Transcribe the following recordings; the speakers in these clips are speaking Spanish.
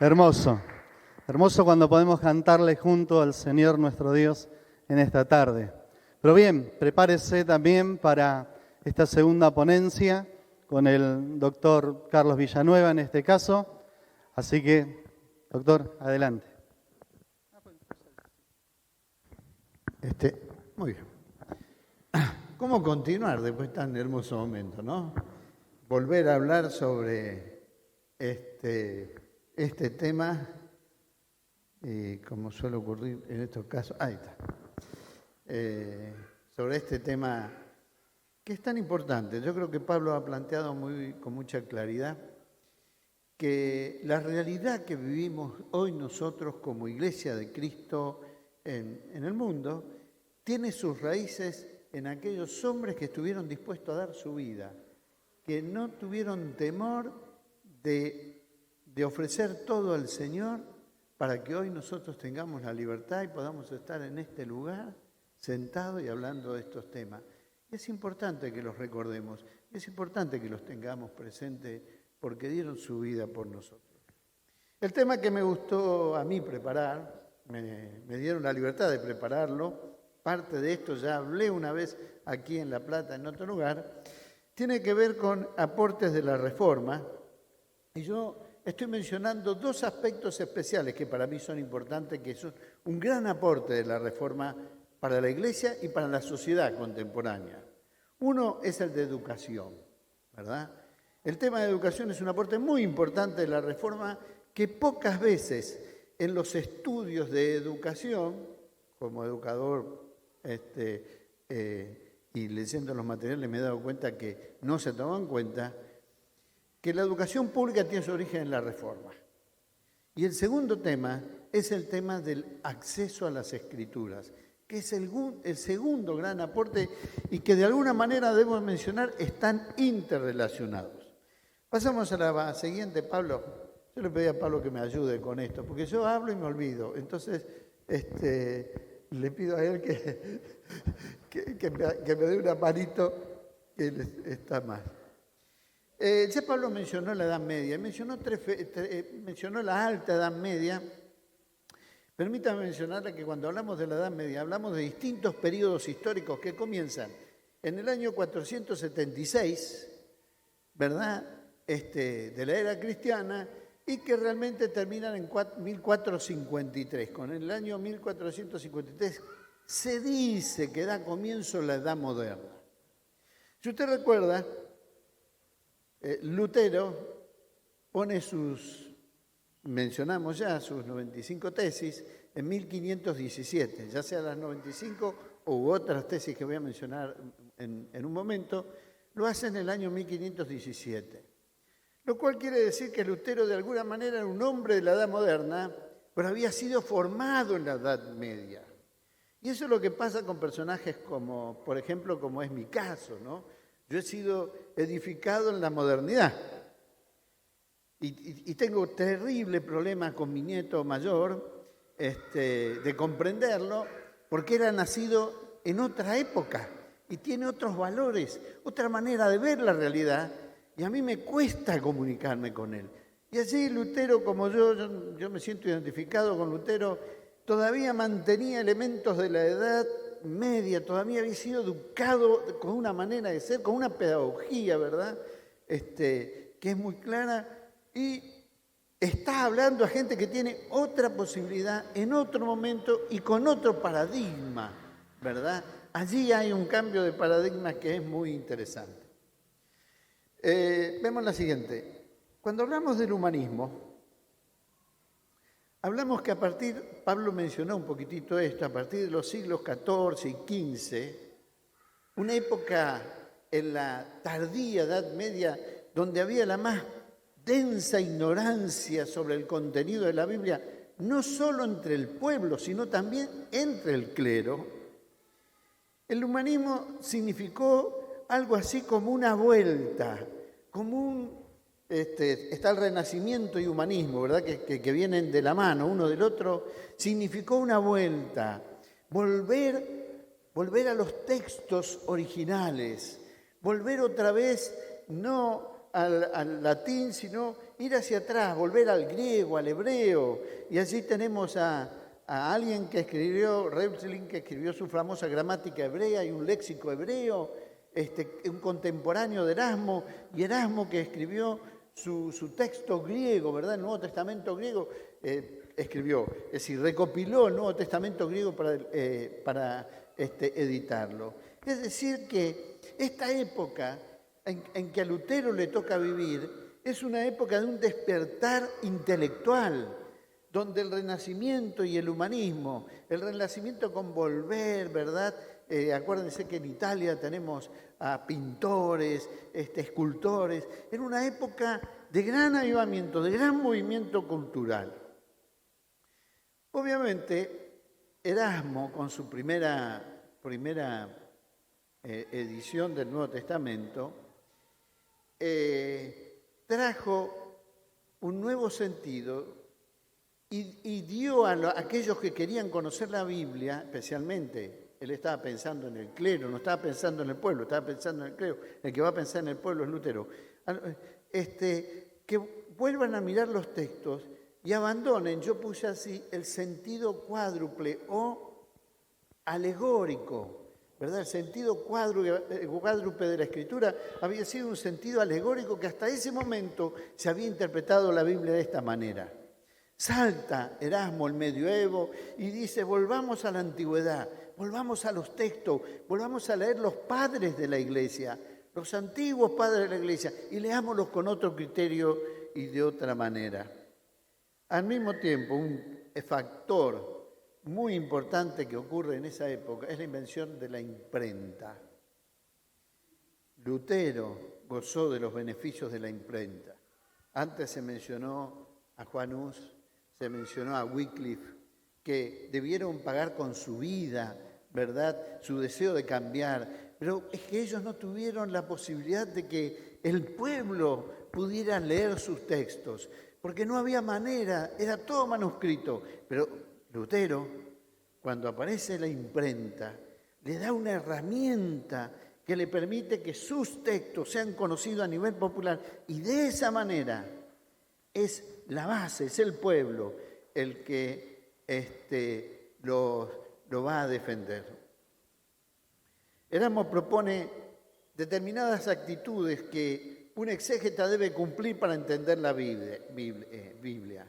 Hermoso, hermoso cuando podemos cantarle junto al Señor nuestro Dios en esta tarde. Pero bien, prepárese también para esta segunda ponencia con el doctor Carlos Villanueva en este caso. Así que, doctor, adelante. Muy bien. ¿Cómo continuar después de tan hermoso momento, no? Volver a hablar sobre este tema, como suele ocurrir en estos casos. Ahí está. Sobre este tema que es tan importante. Yo creo que Pablo ha planteado con mucha claridad que la realidad que vivimos hoy nosotros como Iglesia de Cristo en el mundo tiene sus raíces en aquellos hombres que estuvieron dispuestos a dar su vida, que no tuvieron temor de ofrecer todo al Señor para que hoy nosotros tengamos la libertad y podamos estar en este lugar sentados y hablando de estos temas. Es importante que los recordemos, es importante que los tengamos presentes porque dieron su vida por nosotros. El tema que me gustó a mí preparar, me dieron la libertad de prepararlo, parte de esto ya hablé una vez aquí en La Plata, en otro lugar, tiene que ver con aportes de la Reforma. Y yo estoy mencionando dos aspectos especiales que para mí son importantes, que son un gran aporte de la Reforma para la Iglesia y para la sociedad contemporánea. Uno es el de educación, ¿verdad? El tema de educación es un aporte muy importante de la Reforma que pocas veces en los estudios de educación, como educador y leyendo los materiales me he dado cuenta que no se toman en cuenta, que la educación pública tiene su origen en la Reforma. Y el segundo tema es el tema del acceso a las Escrituras, que es el segundo gran aporte y que de alguna manera debo mencionar están interrelacionados. Pasamos a la siguiente, Pablo. Yo le pedí a Pablo que me ayude con esto, porque yo hablo y me olvido. Entonces, le pido a él que me dé una manito que está mal. Ya Pablo mencionó la Edad Media, mencionó la Alta Edad Media. Permítame mencionarle que cuando hablamos de la Edad Media, hablamos de distintos periodos históricos que comienzan en el año 476, ¿verdad?, de la era cristiana, y que realmente terminan en 1453. Con el año 1453 se dice que da comienzo la Edad Moderna. Si usted recuerda, Lutero pone mencionamos ya sus 95 tesis en 1517, ya sea las 95 u otras tesis que voy a mencionar en un momento, lo hace en el año 1517. Lo cual quiere decir que Lutero de alguna manera era un hombre de la Edad Moderna, pero había sido formado en la Edad Media. Y eso es lo que pasa con personajes como, por ejemplo, como es mi caso, ¿no? Yo he sido edificado en la modernidad y tengo terrible problema con mi nieto mayor de comprenderlo porque era nacido en otra época y tiene otros valores, otra manera de ver la realidad. Y a mí me cuesta comunicarme con él. Y así Lutero, como yo me siento identificado con Lutero, todavía mantenía elementos de la Edad Media, todavía había sido educado con una manera de ser, con una pedagogía, ¿verdad?, que es muy clara, y está hablando a gente que tiene otra posibilidad en otro momento y con otro paradigma, ¿verdad? Allí hay un cambio de paradigma que es muy interesante. Vemos la siguiente. Cuando hablamos del humanismo, hablamos que Pablo mencionó un poquitito esto, a partir de los siglos XIV y XV, una época en la tardía Edad Media donde había la más densa ignorancia sobre el contenido de la Biblia, no solo entre el pueblo, sino también entre el clero. El humanismo significó algo así como una vuelta, como está el Renacimiento y humanismo, ¿verdad?, que vienen de la mano uno del otro. Significó una vuelta, volver a los textos originales, volver otra vez no al latín, sino ir hacia atrás, volver al griego, al hebreo. Y allí tenemos a alguien que escribió, Reuchlin, que escribió su famosa gramática hebrea y un léxico hebreo, un contemporáneo de Erasmo, y Erasmo que escribió su texto griego, ¿verdad? El Nuevo Testamento griego, escribió, es decir, recopiló el Nuevo Testamento griego para editarlo. Es decir, que esta época en que a Lutero le toca vivir es una época de un despertar intelectual, donde el Renacimiento y el humanismo, el Renacimiento con Volver, ¿verdad? Acuérdense que en Italia tenemos a pintores, escultores, en una época de gran avivamiento, de gran movimiento cultural. Obviamente, Erasmo, con su primera edición del Nuevo Testamento, trajo un nuevo sentido y dio a aquellos que querían conocer la Biblia, especialmente, él estaba pensando en el clero, no estaba pensando en el pueblo, estaba pensando en el clero, el que va a pensar en el pueblo es Lutero, que vuelvan a mirar los textos y abandonen, yo puse así, el sentido cuádruple o alegórico, ¿verdad? El sentido cuádruple de la Escritura había sido un sentido alegórico que hasta ese momento se había interpretado la Biblia de esta manera. Salta Erasmo el medioevo y dice, volvamos a la antigüedad, volvamos a los textos, volvamos a leer los padres de la Iglesia, los antiguos padres de la Iglesia, y leámoslos con otro criterio y de otra manera. Al mismo tiempo, un factor muy importante que ocurre en esa época es la invención de la imprenta. Lutero gozó de los beneficios de la imprenta. Antes se mencionó a Juan Hus, se mencionó a Wycliffe, que debieron pagar con su vida, ¿verdad?, su deseo de cambiar. Pero es que ellos no tuvieron la posibilidad de que el pueblo pudiera leer sus textos, porque no había manera, era todo manuscrito. Pero Lutero, cuando aparece la imprenta, le da una herramienta que le permite que sus textos sean conocidos a nivel popular, y de esa manera es la base, es el pueblo el que lo va a defender. Erasmo propone determinadas actitudes que un exégeta debe cumplir para entender la Biblia.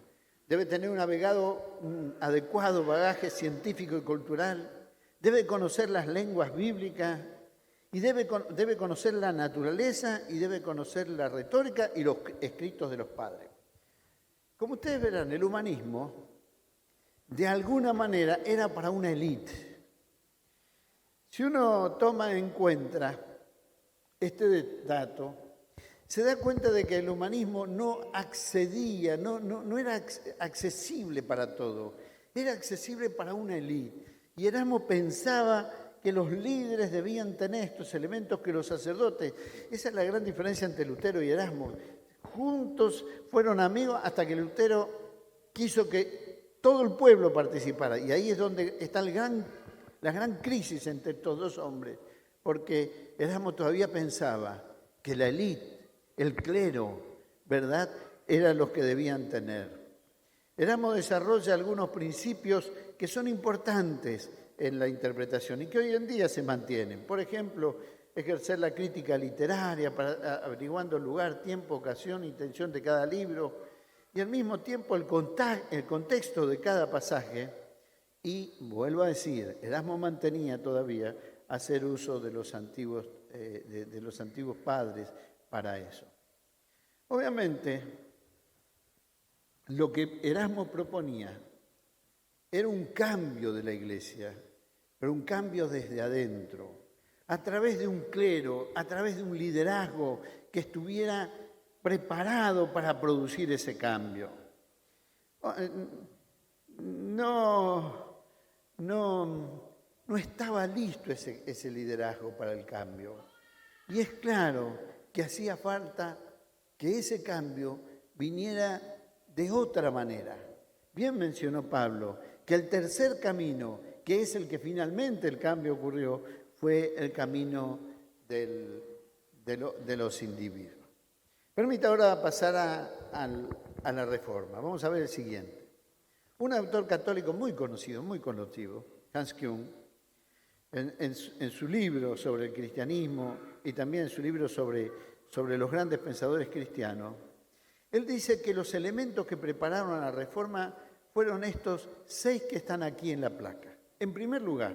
Debe tener un adecuado bagaje científico y cultural, debe conocer las lenguas bíblicas y debe conocer la naturaleza y debe conocer la retórica y los escritos de los padres. Como ustedes verán, el humanismo, de alguna manera, era para una élite. Si uno toma en cuenta este dato, se da cuenta de que el humanismo no accedía, no era accesible para todo, era accesible para una élite. Y Erasmo pensaba que los líderes debían tener estos elementos que los sacerdotes. Esa es la gran diferencia entre Lutero y Erasmo. Juntos fueron amigos hasta que Lutero quiso que todo el pueblo participara. Y ahí es donde está la gran crisis entre estos dos hombres, porque Erasmo todavía pensaba que la élite, el clero, ¿verdad?, eran los que debían tener. Erasmo desarrolla algunos principios que son importantes en la interpretación y que hoy en día se mantienen. Por ejemplo, ejercer la crítica literaria, averiguando el lugar, tiempo, ocasión, intención de cada libro, y al mismo tiempo el contexto de cada pasaje. Y vuelvo a decir, Erasmo mantenía todavía hacer uso de los antiguos padres para eso. Obviamente, lo que Erasmo proponía era un cambio de la Iglesia, pero un cambio desde adentro, a través de un clero, a través de un liderazgo que estuviera preparado para producir ese cambio. No estaba listo ese liderazgo para el cambio. Y es claro que hacía falta que ese cambio viniera de otra manera. Bien mencionó Pablo que el tercer camino, que es el que finalmente el cambio ocurrió, fue el camino de los individuos. Permita ahora pasar a la Reforma. Vamos a ver el siguiente. Un autor católico muy conocido, Hans Küng, en su libro sobre el cristianismo y también en su libro sobre los grandes pensadores cristianos, él dice que los elementos que prepararon a la Reforma fueron estos 6 que están aquí en la placa. En primer lugar,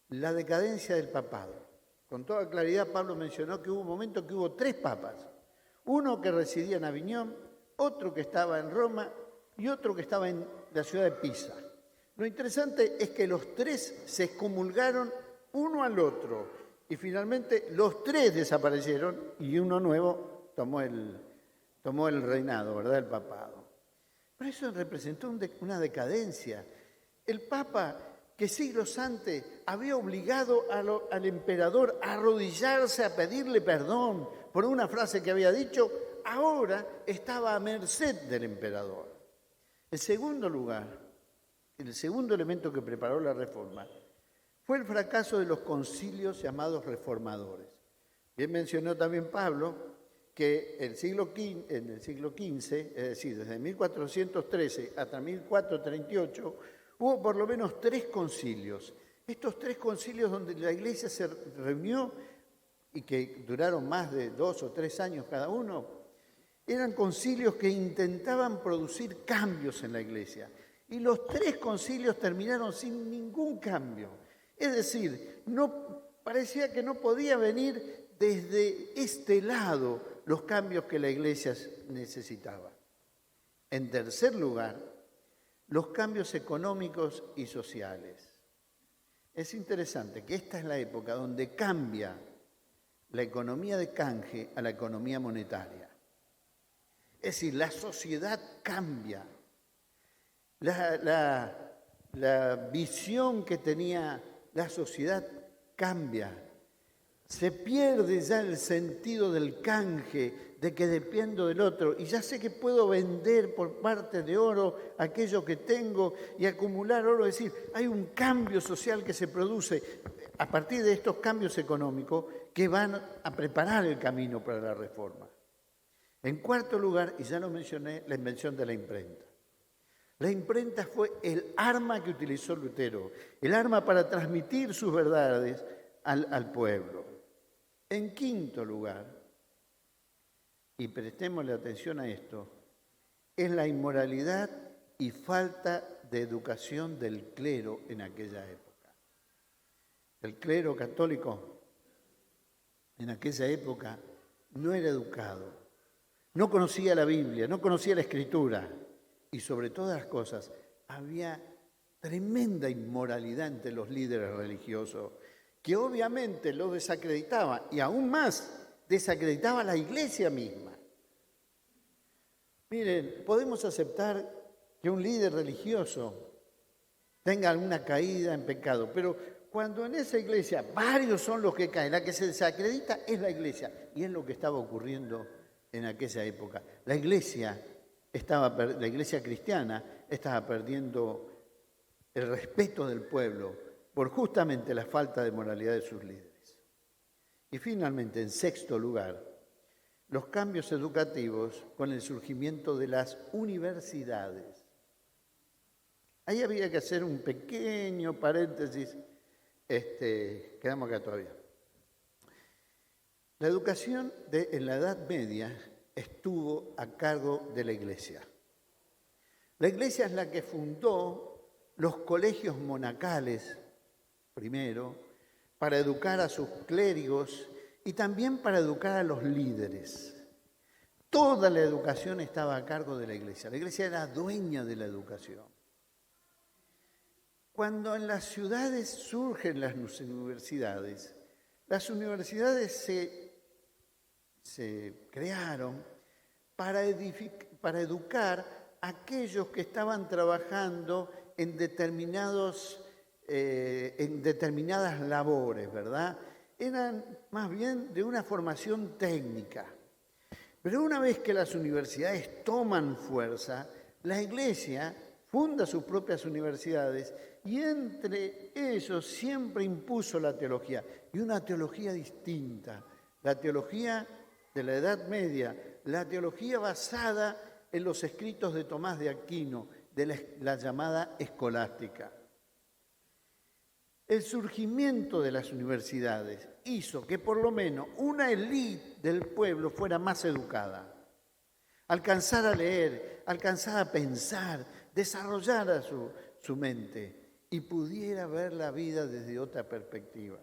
la decadencia del papado. Con toda claridad, Pablo mencionó que hubo un momento que hubo 3 papas. Uno que residía en Aviñón, otro que estaba en Roma y otro que estaba en la ciudad de Pisa. Lo interesante es que los 3 se excomulgaron uno al otro y finalmente los 3 desaparecieron y uno nuevo tomó el reinado, ¿verdad? El papado. Pero eso representó una decadencia. El Papa, que siglos antes había obligado al emperador a arrodillarse a pedirle perdón por una frase que había dicho, ahora estaba a merced del emperador. En segundo lugar, el segundo elemento que preparó la Reforma fue el fracaso de los concilios llamados reformadores. Bien mencionó también Pablo que en el siglo XV, es decir, desde 1413 hasta 1438, hubo por lo menos 3 concilios. Estos 3 concilios donde la Iglesia se reunió y que duraron más de 2 o 3 años cada uno, eran concilios que intentaban producir cambios en la Iglesia. Y los 3 concilios terminaron sin ningún cambio. Es decir, parecía que no podía venir desde este lado los cambios que la Iglesia necesitaba. En tercer lugar, los cambios económicos y sociales. Es interesante que esta es la época donde cambia la economía de canje a la economía monetaria. Es decir, la sociedad cambia. La visión que tenía la sociedad cambia. Se pierde ya el sentido del canje, de que dependo del otro, y ya sé que puedo vender por parte de oro aquello que tengo y acumular oro. Es decir, hay un cambio social que se produce a partir de estos cambios económicos que van a preparar el camino para la Reforma. En cuarto lugar, y ya lo mencioné, la invención de la imprenta. La imprenta fue el arma que utilizó Lutero, el arma para transmitir sus verdades al pueblo. En quinto lugar, y prestémosle atención a esto, es la inmoralidad y falta de educación del clero en aquella época. El clero católico en aquella época no era educado, no conocía la Biblia, no conocía la Escritura y sobre todas las cosas había tremenda inmoralidad entre los líderes religiosos que obviamente lo desacreditaba y aún más desacreditaba a la Iglesia misma. Miren, podemos aceptar que un líder religioso tenga alguna caída en pecado, pero cuando en esa iglesia varios son los que caen, la que se desacredita es la Iglesia, y es lo que estaba ocurriendo en aquella época. La iglesia cristiana estaba perdiendo el respeto del pueblo por justamente la falta de moralidad de sus líderes. Y finalmente, en sexto lugar, los cambios educativos con el surgimiento de las universidades. Ahí había que hacer un pequeño paréntesis, quedamos acá todavía. La educación en la Edad Media estuvo a cargo de la Iglesia. La Iglesia es la que fundó los colegios monacales, primero, para educar a sus clérigos y también para educar a los líderes. Toda la educación estaba a cargo de la Iglesia. La Iglesia era dueña de la educación. Cuando en las ciudades surgen las universidades se crearon para educar a aquellos que estaban trabajando en determinadas labores, ¿verdad? Eran más bien de una formación técnica. Pero una vez que las universidades toman fuerza, la Iglesia funda sus propias universidades y entre ellos siempre impuso la teología, y una teología distinta, la teología de la Edad Media, la teología basada en los escritos de Tomás de Aquino, de la llamada escolástica. El surgimiento de las universidades hizo que por lo menos una élite del pueblo fuera más educada, alcanzara a leer, alcanzara a pensar, desarrollara su mente y pudiera ver la vida desde otra perspectiva.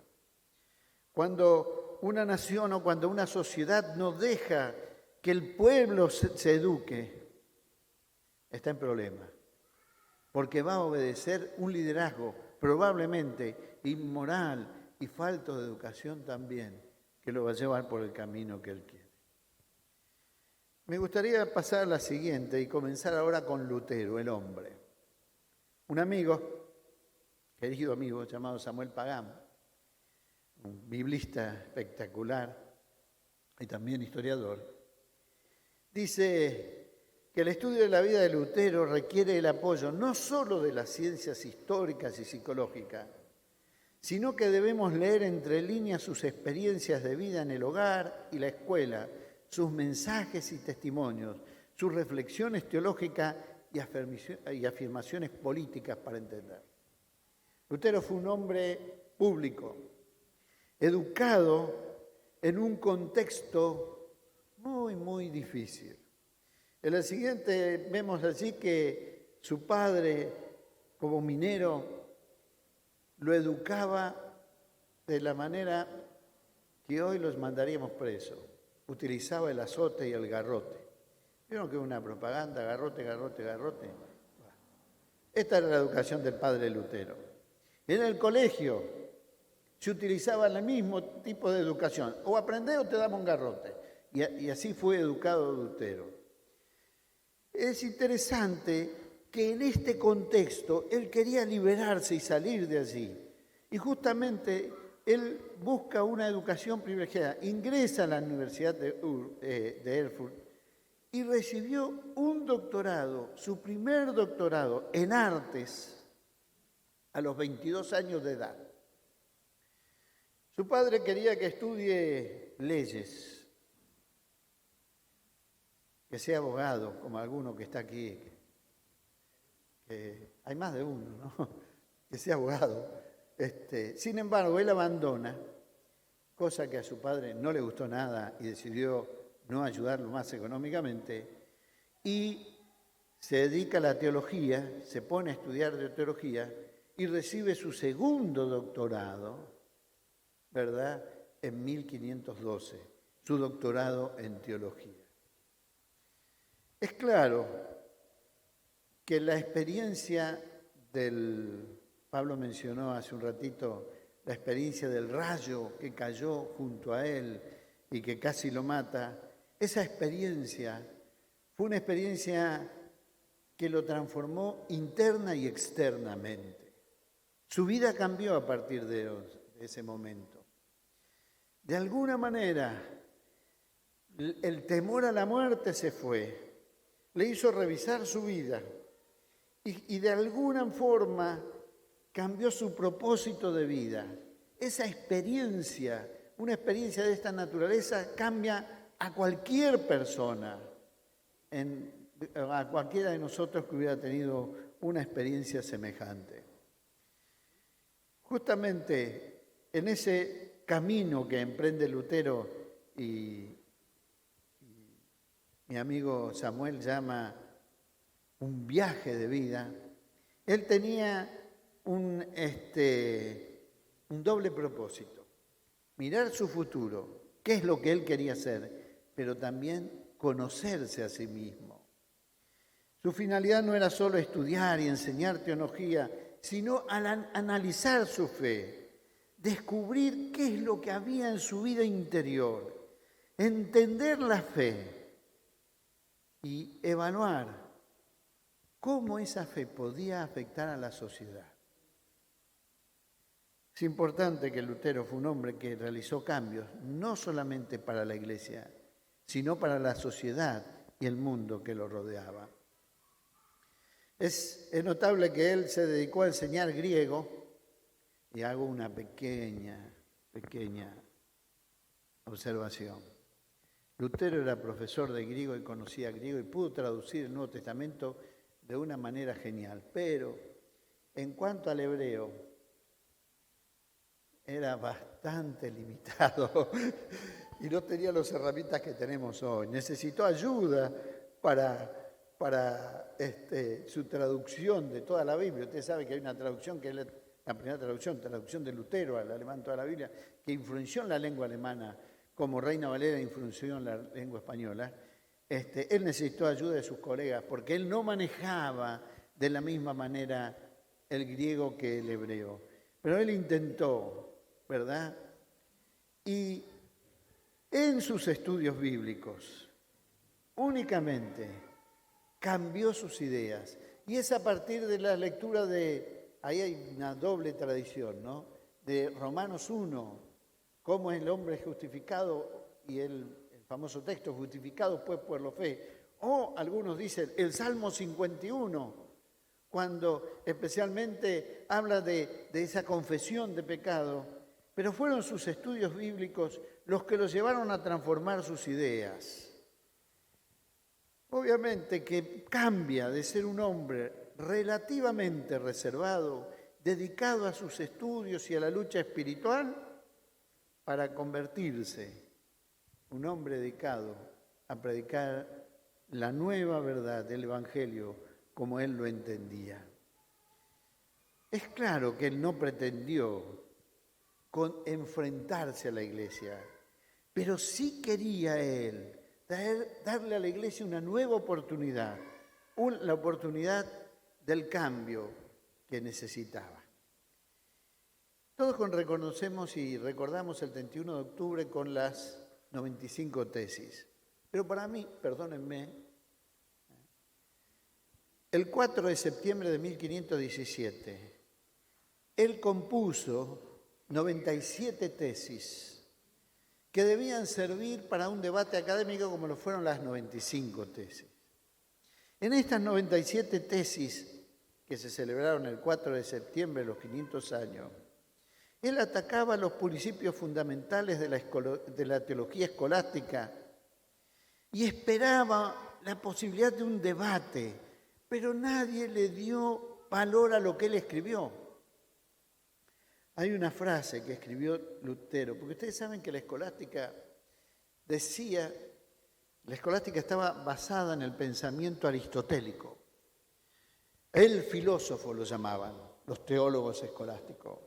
Cuando una nación o cuando una sociedad no deja que el pueblo se eduque, está en problemas, porque va a obedecer un liderazgo probablemente inmoral y falto de educación también, que lo va a llevar por el camino que él quiere. Me gustaría pasar a la siguiente y comenzar ahora con Lutero, el hombre. Un amigo, querido amigo, llamado Samuel Pagán, un biblista espectacular y también historiador, dice que el estudio de la vida de Lutero requiere el apoyo no solo de las ciencias históricas y psicológicas, sino que debemos leer entre líneas sus experiencias de vida en el hogar y la escuela, sus mensajes y testimonios, sus reflexiones teológicas y afirmaciones políticas para entender. Lutero fue un hombre público, educado en un contexto muy, muy difícil. En el siguiente vemos allí que su padre, como minero, lo educaba de la manera que hoy los mandaríamos presos. Utilizaba el azote y el garrote. ¿Vieron que es una propaganda? Garrote, garrote, garrote. Esta era la educación del padre Lutero. En el colegio se utilizaba el mismo tipo de educación. O aprendés o te damos un garrote. Y así fue educado Lutero. Es interesante que en este contexto él quería liberarse y salir de allí. Y justamente él busca una educación privilegiada, ingresa a la Universidad de Erfurt y recibió un doctorado, su primer doctorado en artes, a los 22 años de edad. Su padre quería que estudie leyes, que sea abogado, como alguno que está aquí. Hay más de uno, ¿no? Que sea abogado. Sin embargo, él abandona, cosa que a su padre no le gustó nada y decidió no ayudarlo más económicamente, y se dedica a la teología, se pone a estudiar de teología y recibe su segundo doctorado, ¿verdad?, en 1512, su doctorado en teología. Es claro que la experiencia Pablo mencionó hace un ratito, la experiencia del rayo que cayó junto a él y que casi lo mata, esa experiencia fue una experiencia que lo transformó interna y externamente. Su vida cambió a partir de ese momento. De alguna manera, el temor a la muerte se fue. Le hizo revisar su vida y de alguna forma cambió su propósito de vida. Esa experiencia, una experiencia de esta naturaleza, cambia a cualquier persona, a cualquiera de nosotros que hubiera tenido una experiencia semejante. Justamente en ese camino que emprende Lutero y mi amigo Samuel llama un viaje de vida, él tenía un doble propósito: mirar su futuro, qué es lo que él quería hacer, pero también conocerse a sí mismo. Su finalidad no era solo estudiar y enseñar teología, sino analizar su fe, descubrir qué es lo que había en su vida interior, entender la fe y evaluar cómo esa fe podía afectar a la sociedad. Es importante que Lutero fue un hombre que realizó cambios, no solamente para la Iglesia, sino para la sociedad y el mundo que lo rodeaba. Es notable que él se dedicó a enseñar griego, y hago una pequeña observación. Lutero era profesor de griego y conocía griego y pudo traducir el Nuevo Testamento de una manera genial. Pero en cuanto al hebreo, era bastante limitado y no tenía las herramientas que tenemos hoy. Necesitó ayuda para su traducción de toda la Biblia. Usted sabe que hay una traducción que es la primera traducción de Lutero al alemán, toda la Biblia, que influenció en la lengua alemana, como Reina Valera influenció en la lengua española. Él necesitó ayuda de sus colegas porque él no manejaba de la misma manera el griego que el hebreo. Pero él intentó, ¿verdad? Y en sus estudios bíblicos únicamente cambió sus ideas. Y es a partir de la lectura ahí hay una doble tradición, ¿no? De Romanos 1, cómo el hombre es justificado y el famoso texto, justificado pues por la fe. O algunos dicen el Salmo 51, cuando especialmente habla de esa confesión de pecado, pero fueron sus estudios bíblicos los que los llevaron a transformar sus ideas. Obviamente que cambia de ser un hombre relativamente reservado, dedicado a sus estudios y a la lucha espiritual, para convertirse un hombre dedicado a predicar la nueva verdad del Evangelio como él lo entendía. Es claro que él no pretendió enfrentarse a la iglesia, pero sí quería él darle a la iglesia una nueva oportunidad, la oportunidad del cambio que necesitaba. Todos reconocemos y recordamos el 31 de octubre con las 95 tesis, pero para mí, perdónenme, el 4 de septiembre de 1517, él compuso 97 tesis que debían servir para un debate académico como lo fueron las 95 tesis. En estas 97 tesis que se celebraron el 4 de septiembre de los 500 años, él atacaba los principios fundamentales de la teología escolástica y esperaba la posibilidad de un debate, pero nadie le dio valor a lo que él escribió. Hay una frase que escribió Lutero, porque ustedes saben que la escolástica estaba basada en el pensamiento aristotélico. El filósofo lo llamaban los teólogos escolásticos.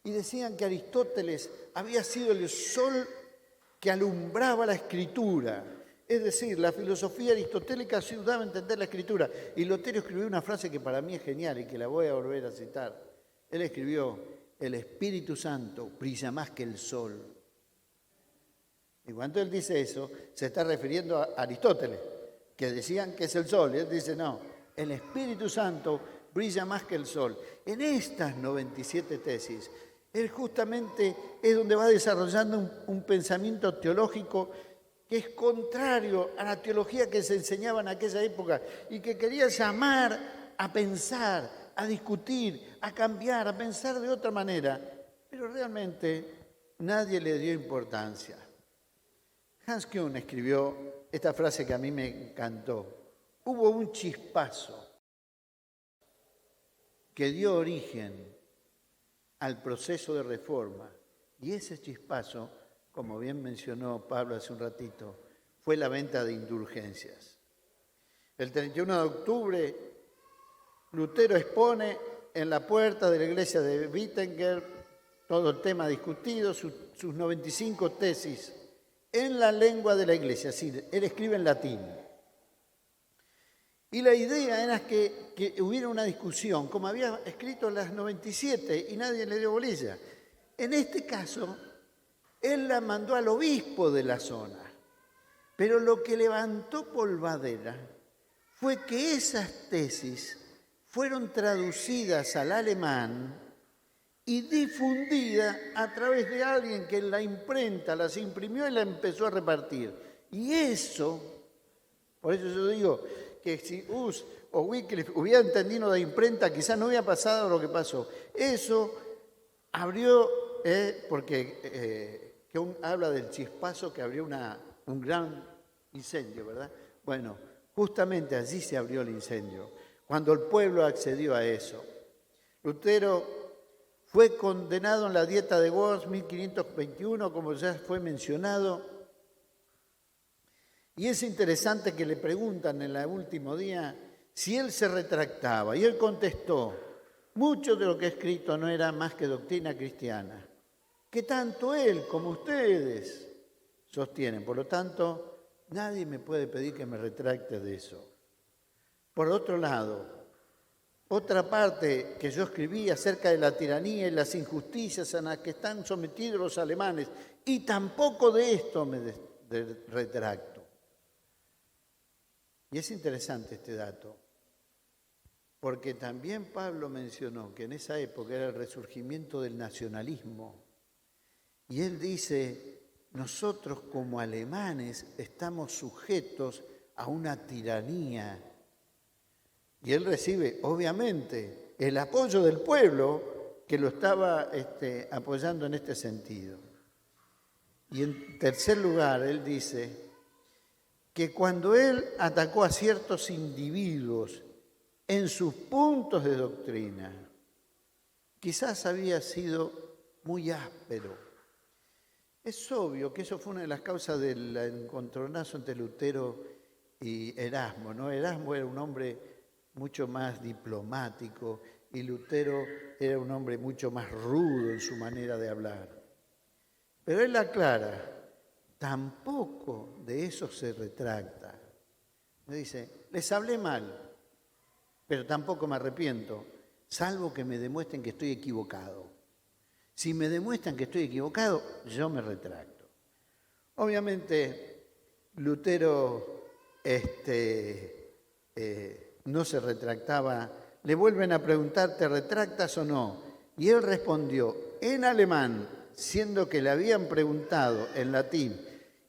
Y decían que Aristóteles había sido el sol que alumbraba la escritura. Es decir, la filosofía aristotélica ayudaba a entender la escritura. Y Lutero escribió una frase que para mí es genial y que la voy a volver a citar. Él escribió: el Espíritu Santo brilla más que el sol. Y cuando él dice eso, se está refiriendo a Aristóteles, que decían que es el sol. Y él dice, no, el Espíritu Santo brilla más que el sol. En estas 97 tesis, él justamente es donde va desarrollando un pensamiento teológico que es contrario a la teología que se enseñaba en aquella época y que quería llamar a pensar, a discutir, a cambiar, a pensar de otra manera. Pero realmente nadie le dio importancia. Hans Küng escribió esta frase que a mí me encantó. Hubo un chispazo que dio origen al proceso de reforma. Y ese chispazo, como bien mencionó Pablo hace un ratito, fue la venta de indulgencias. El 31 de octubre, Lutero expone en la puerta de la iglesia de Wittenberg todo el tema discutido, sus 95 tesis en la lengua de la iglesia. Es decir, él escribe en latín. Y la idea era que hubiera una discusión, como había escrito las 97 y nadie le dio bolilla. En este caso, él la mandó al obispo de la zona. Pero lo que levantó polvadera fue que esas tesis fueron traducidas al alemán y difundidas a través de alguien que en la imprenta las imprimió y la empezó a repartir. Y eso, por eso yo digo que si Hus o Wycliffe hubieran entendido de imprenta, quizás no hubiera pasado lo que pasó. Eso abrió, porque Küng habla del chispazo que abrió un gran Incendio, ¿verdad? Bueno, justamente allí se abrió el incendio, cuando el pueblo accedió a eso. Lutero fue condenado en la Dieta de Worms 1521, como ya fue mencionado. Y es interesante que le preguntan en el último día si él se retractaba. Y él contestó, mucho de lo que he escrito no era más que doctrina cristiana, que tanto él como ustedes sostienen. Por lo tanto, nadie me puede pedir que me retracte de eso. Por otro lado, otra parte que yo escribí acerca de la tiranía y las injusticias a las que están sometidos los alemanes, y tampoco de esto me retracto. Y es interesante este dato, porque también Pablo mencionó que en esa época era el resurgimiento del nacionalismo, y él dice, nosotros como alemanes estamos sujetos a una tiranía. Y él recibe, obviamente, el apoyo del pueblo que lo estaba apoyando en este sentido. Y en tercer lugar, él dice que cuando él atacó a ciertos individuos en sus puntos de doctrina, quizás había sido muy áspero. Es obvio que eso fue una de las causas del encontronazo entre Lutero y Erasmo, ¿no? Erasmo era un hombre mucho más diplomático y Lutero era un hombre mucho más rudo en su manera de hablar. Pero él aclara, tampoco de eso se retracta. Me dice, les hablé mal, pero tampoco me arrepiento, salvo que me demuestren que estoy equivocado. Si me demuestran que estoy equivocado, yo me retracto. Obviamente, Lutero no se retractaba. Le vuelven a preguntar, ¿te retractas o no? Y él respondió en alemán, siendo que le habían preguntado en latín,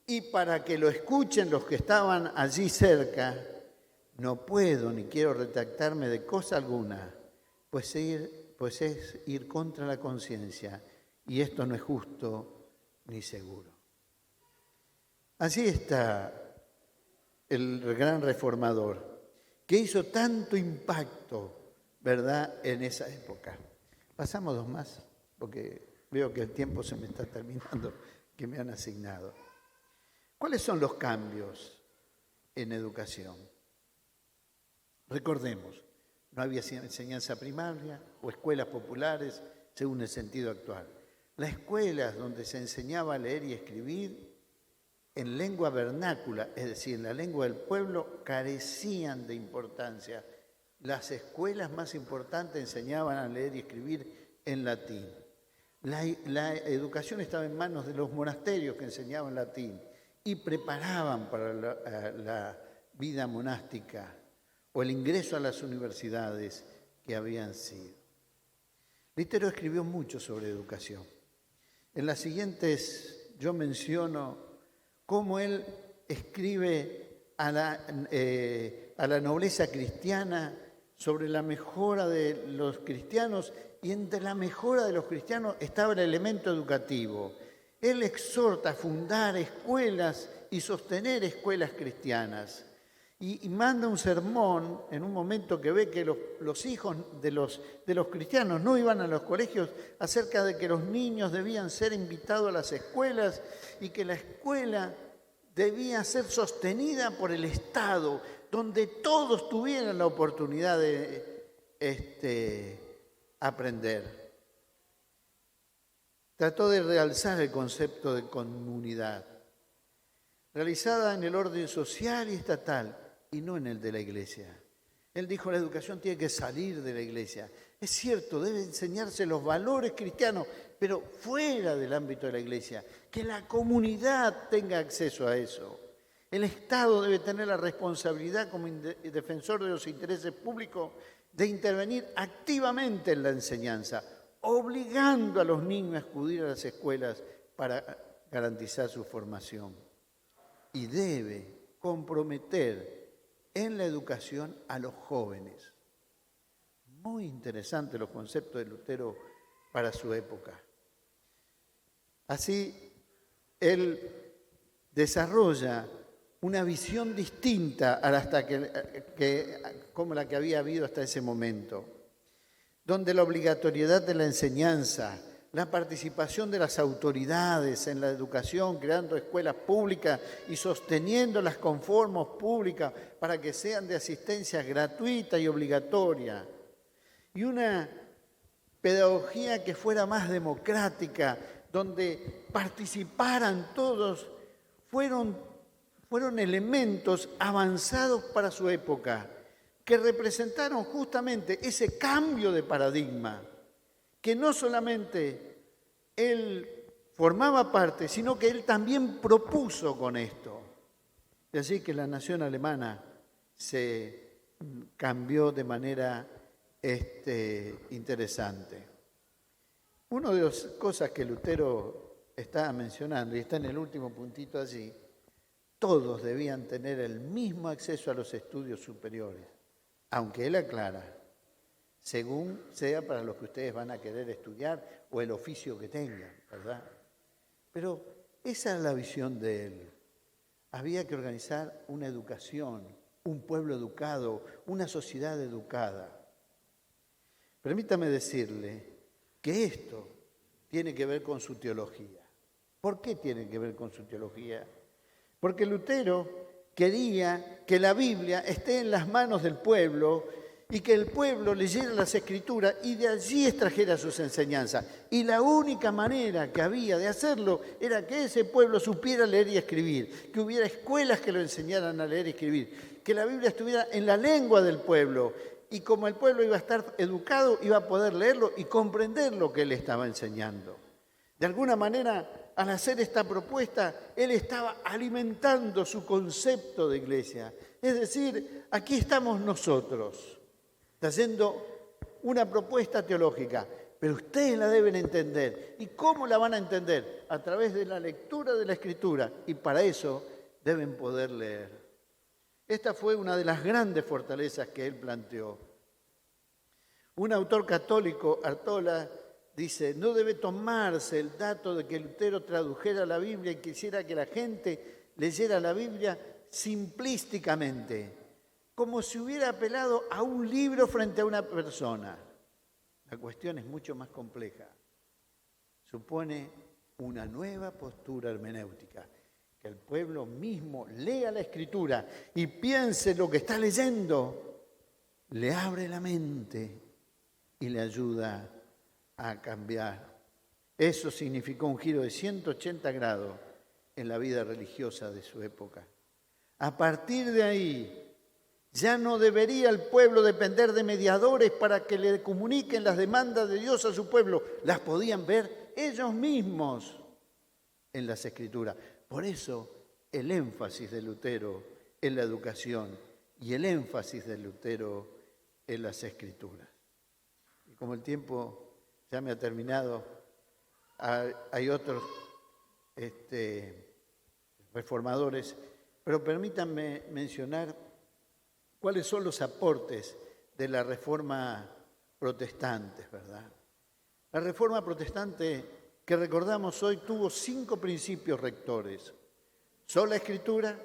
y para que lo escuchen los que estaban allí cerca, no puedo ni quiero retractarme de cosa alguna, pues es ir contra la conciencia, y esto no es justo ni seguro. Así está el gran reformador, que hizo tanto impacto, ¿verdad?, en esa época. Pasamos dos más, porque veo que el tiempo se me está terminando, que me han asignado. ¿Cuáles son los cambios en educación? Recordemos, no había enseñanza primaria o escuelas populares según el sentido actual. Las escuelas donde se enseñaba a leer y escribir en lengua vernácula, es decir, en la lengua del pueblo, carecían de importancia. Las escuelas más importantes enseñaban a leer y escribir en latín. La educación estaba en manos de los monasterios que enseñaban latín y preparaban para la vida monástica o el ingreso a las universidades que habían sido. Lutero escribió mucho sobre educación. En las siguientes yo menciono cómo él escribe a la nobleza cristiana sobre la mejora de los cristianos, y entre la mejora de los cristianos estaba el elemento educativo. Él exhorta a fundar escuelas y sostener escuelas cristianas. Y manda un sermón en un momento que ve que los hijos de los cristianos no iban a los colegios, acerca de que los niños debían ser invitados a las escuelas y que la escuela debía ser sostenida por el Estado, donde todos tuvieran la oportunidad de aprender. Trató de realzar el concepto de comunidad, realizada en el orden social y estatal, y no en el de la Iglesia. Él dijo, la educación tiene que salir de la Iglesia. Es cierto, debe enseñarse los valores cristianos, pero fuera del ámbito de la Iglesia, que la comunidad tenga acceso a eso. El Estado debe tener la responsabilidad como defensor de los intereses públicos de intervenir activamente en la enseñanza, obligando a los niños a acudir a las escuelas para garantizar su formación. Y debe comprometer en la educación a los jóvenes. Muy interesantes los conceptos de Lutero para su época. Así, él desarrolla una visión distinta a como la que había habido hasta ese momento, donde la obligatoriedad de la enseñanza, la participación de las autoridades en la educación, creando escuelas públicas y sosteniéndolas con formas públicas para que sean de asistencia gratuita y obligatoria, y una pedagogía que fuera más democrática, donde participaran todos, fueron elementos avanzados para su época, que representaron justamente ese cambio de paradigma, que no solamente él formaba parte, sino que él también propuso con esto. Y así que la nación alemana se cambió de manera interesante. Una de las cosas que Lutero estaba mencionando, y está en el último puntito allí, todos debían tener el mismo acceso a los estudios superiores, aunque él aclara, según sea para los que ustedes van a querer estudiar o el oficio que tengan, ¿verdad? Pero esa es la visión de él. Había que organizar una educación, un pueblo educado, una sociedad educada. Permítame decirle que esto tiene que ver con su teología. ¿Por qué tiene que ver con su teología? Porque Lutero quería que la Biblia esté en las manos del pueblo y que el pueblo leyera las Escrituras y de allí extrajera sus enseñanzas. Y la única manera que había de hacerlo era que ese pueblo supiera leer y escribir, que hubiera escuelas que lo enseñaran a leer y escribir, que la Biblia estuviera en la lengua del pueblo. Y como el pueblo iba a estar educado, iba a poder leerlo y comprender lo que él estaba enseñando. De alguna manera, al hacer esta propuesta, él estaba alimentando su concepto de iglesia. Es decir, aquí estamos nosotros, haciendo una propuesta teológica, pero ustedes la deben entender. ¿Y cómo la van a entender? A través de la lectura de la Escritura, y para eso deben poder leer. Esta fue una de las grandes fortalezas que él planteó. Un autor católico, Artola, dice, no debe tomarse el dato de que Lutero tradujera la Biblia y quisiera que la gente leyera la Biblia simplísticamente, como si hubiera apelado a un libro frente a una persona. La cuestión es mucho más compleja. Supone una nueva postura hermenéutica, que el pueblo mismo lea la Escritura y piense lo que está leyendo, le abre la mente y le ayuda a cambiar. Eso significó un giro de 180 grados en la vida religiosa de su época. A partir de ahí, ya no debería el pueblo depender de mediadores para que le comuniquen las demandas de Dios a su pueblo. Las podían ver ellos mismos en las Escrituras. Por eso, el énfasis de Lutero en la educación y el énfasis de Lutero en las Escrituras. Y como el tiempo ya me ha terminado, hay otros reformadores, pero permítanme mencionar cuáles son los aportes de la Reforma protestante, ¿verdad? La Reforma protestante que recordamos hoy tuvo 5 principios rectores. Sola Escritura,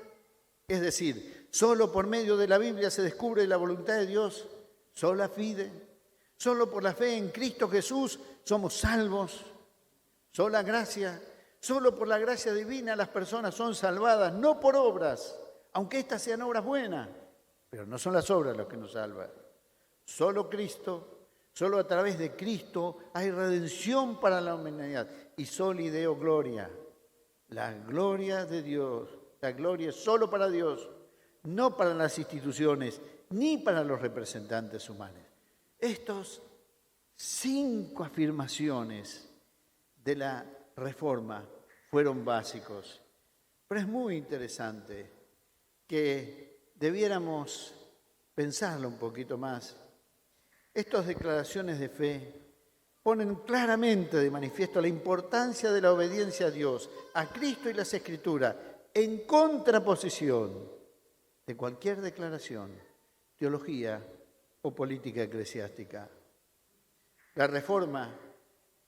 es decir, solo por medio de la Biblia se descubre la voluntad de Dios. Sola fide, solo por la fe en Cristo Jesús somos salvos. Sola gracia, solo por la gracia divina las personas son salvadas, no por obras, aunque estas sean obras buenas, pero no son las obras las que nos salvan. Solo Cristo, solo a través de Cristo hay redención para la humanidad. Y soli Deo gloria, la gloria de Dios, la gloria es solo para Dios, no para las instituciones, ni para los representantes humanos. Estos 5 afirmaciones de la Reforma fueron básicos, pero es muy interesante que debiéramos pensarlo un poquito más. Estas declaraciones de fe ponen claramente de manifiesto la importancia de la obediencia a Dios, a Cristo y las Escrituras, en contraposición de cualquier declaración, teología o política eclesiástica. La Reforma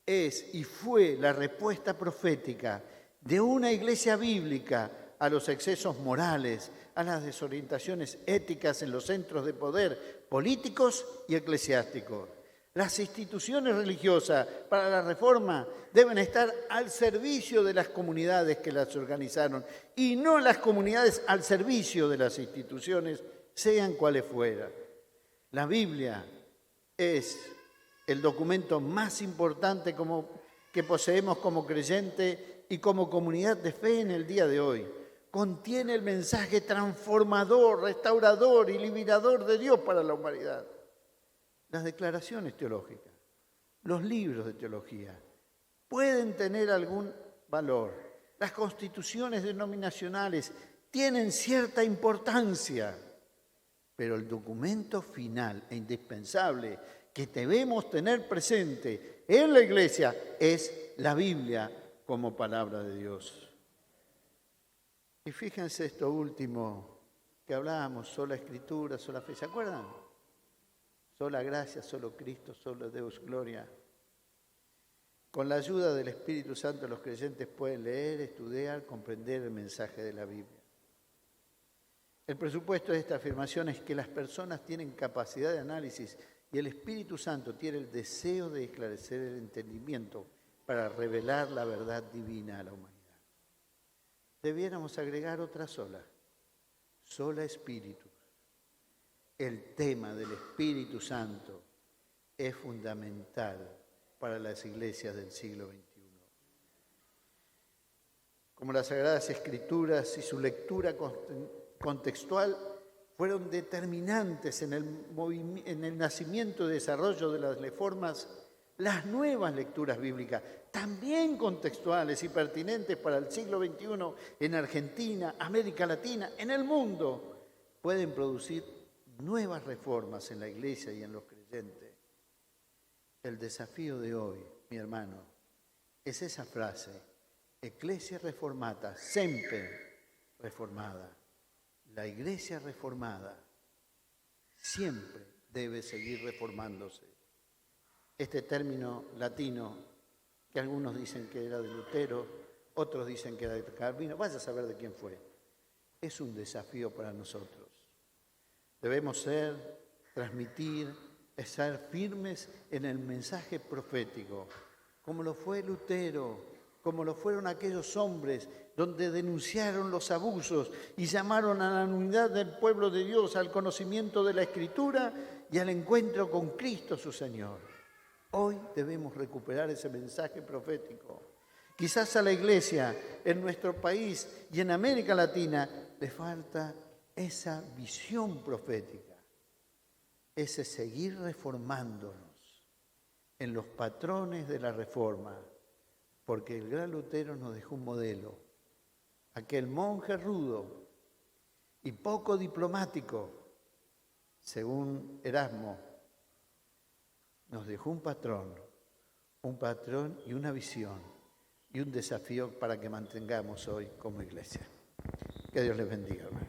es y fue la respuesta profética de una iglesia bíblica a los excesos morales, a las desorientaciones éticas en los centros de poder políticos y eclesiásticos. Las instituciones religiosas para la reforma deben estar al servicio de las comunidades que las organizaron y no las comunidades al servicio de las instituciones, sean cuales fueran. La Biblia es el documento más importante que poseemos como creyente y como comunidad de fe en el día de hoy. Contiene el mensaje transformador, restaurador y liberador de Dios para la humanidad. Las declaraciones teológicas, los libros de teología, pueden tener algún valor. Las constituciones denominacionales tienen cierta importancia, pero el documento final e indispensable que debemos tener presente en la Iglesia es la Biblia como palabra de Dios. Y fíjense esto último que hablábamos, sola Escritura, sola fe, ¿se acuerdan? Sola gracia, solo Cristo, solo Deus gloria. Con la ayuda del Espíritu Santo los creyentes pueden leer, estudiar, comprender el mensaje de la Biblia. El presupuesto de esta afirmación es que las personas tienen capacidad de análisis y el Espíritu Santo tiene el deseo de esclarecer el entendimiento para revelar la verdad divina a la humanidad. Debiéramos agregar otra sola Espíritu. El tema del Espíritu Santo es fundamental para las iglesias del siglo XXI. Como las Sagradas Escrituras y su lectura contextual fueron determinantes en el nacimiento y desarrollo de las reformas, las nuevas lecturas bíblicas, también contextuales y pertinentes para el siglo XXI en Argentina, América Latina, en el mundo, pueden producir nuevas reformas en la Iglesia y en los creyentes. El desafío de hoy, mi hermano, es esa frase, Ecclesia reformata, sempre reformada. La Iglesia reformada siempre debe seguir reformándose. Este término latino, que algunos dicen que era de Lutero, otros dicen que era de Calvino, vaya a saber de quién fue, es un desafío para nosotros. Debemos transmitir, estar firmes en el mensaje profético, como lo fue Lutero, como lo fueron aquellos hombres donde denunciaron los abusos y llamaron a la unidad del pueblo de Dios, al conocimiento de la Escritura y al encuentro con Cristo su Señor. Hoy debemos recuperar ese mensaje profético. Quizás a la Iglesia en nuestro país y en América Latina le falta esa visión profética, ese seguir reformándonos en los patrones de la reforma, porque el gran Lutero nos dejó un modelo. Aquel monje rudo y poco diplomático, según Erasmo, nos dejó un patrón y una visión y un desafío para que mantengamos hoy como iglesia. Que Dios les bendiga, hermanos.